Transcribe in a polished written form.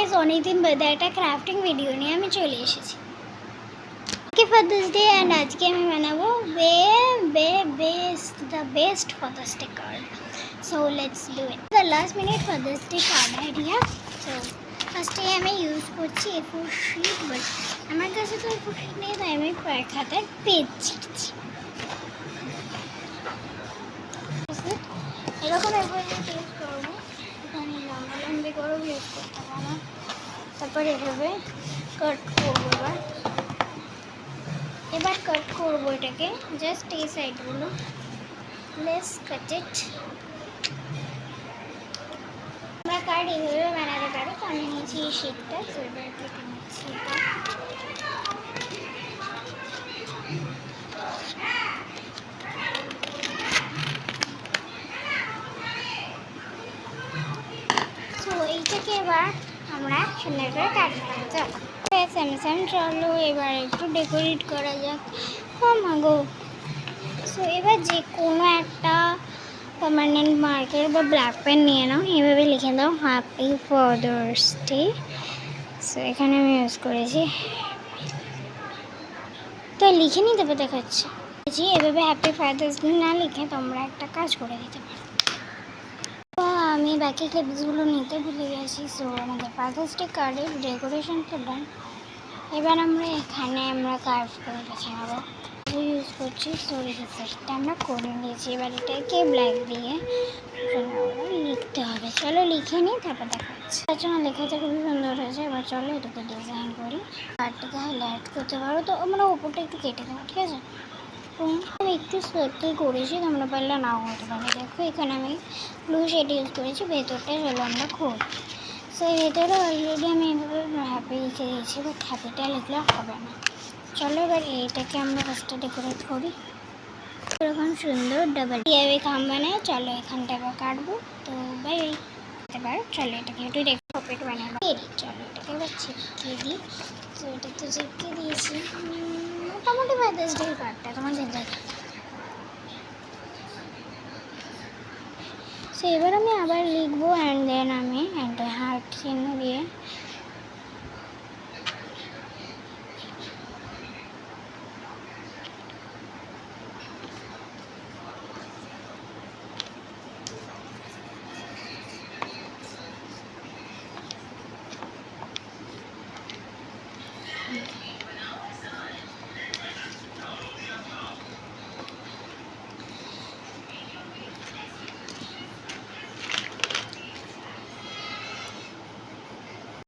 Guys অনেকদিন বাদে একটা ক্রাফটিং ভিডিও নিয়ে আমি চলে এসেছি। কি ফাদার্স ডে এন্ড আজকে আমি বানাবো the best Father's Day card. So let's do it. The last minute Father's Day card idea. So ফার্স্টে আমি ইউজ করছি A4 sheet, বাট আমার কাছে তো A4 sheet নেই, তাই আমি খাতার পেজ ছিটছি। এরকম A4 sheet ইউজ করবো, এখানে লম্বা লম্বি করেও ইউজ করতে পারবো। তারপর এভাবে কাট করবো। এবার কাট করবো এটাকে, জাস্ট এই সাইডগুলো। লেটস কাট ইট। আমরা কার্ড এইভাবে বানাতে পারি। তো আমি নিয়েছি এই শিটটা, তো এবার কেটে নিচ্ছি এটা। তো এইটাকে এবার আমরা সুন্দর করে কাটতে যাবো। স্যামসাং চলো এবার একটু ডেকোরেট করা যাক। মাগো। সো এবার যে কোনো একটা পার্মানেন্ট মার্কার বা ব্ল্যাক পেন নিয়ে নাও, এভাবে লিখে দাও হ্যাপি ফাদার্স ডে। সো এখানে আমি ইউজ করেছি, তো লিখে নিতে হবে, দেখাচ্ছি। এভাবে হ্যাপি ফাদার্স ডে না লিখে তোমরা একটা কাজ করে দিতে পারো। তো আমি বাকি ক্লিপসগুলো নিতে ভুলে গেছি। সো আমাদের ফাদার্স ডে কার্ডের ডেকোরেশনটা ডান। এবার আমরা এখানে কার্ভ করে লিখে নেবো। ইউজ করছি সরি সেটটা আমরা করে নিয়েছি। এবার এটাকে ব্ল্যাক দিয়ে লিখতে হবে। চলো লিখে নিই, তারপর দেখাচ্ছি। তার জন্য লেখাটা খুবই সুন্দর হয়েছে। এবার চলো এটাকে ডিজাইন করি। কার্ডটাকে হাইলাইট করতে পারো, তো আমরা ওপরটা একটু কেটে দেবো, ঠিক আছে? আমি একটু সার্কেল করেছি, তোমরা পারলে নাও হতে পারে। দেখো এখানে আমি ব্লু শেড ইউজ করেছি। ভেতরটা চলো আমরা খুব সো ভেতরে অলরেডি আমি এভাবে হ্যাপি লিখে দিয়েছি, বাট হ্যাপিটা লিখলে হবে না। চলো এবার এইটাকে আমরা ফার্স্টে ডেকোরেট করি। এরকম সুন্দর ডাবল টিআইভি খাম বানায়। চলো এখানটা এবার কাটবো। তো বাই বাই। এবার চলো এটাকে একটু পকেট বানাবো। চলো এটাকে এবার চিপকে দিই। তো এটা তো চিপকে দিয়েছি। মোটামুটি ফাদার্স ডে কার্ডটা তোমাদের দেখো। সো এবার আমি আবার লিখবো, অ্যান্ড দেন আমি একটা হার্ট চিহ্ন দিয়ে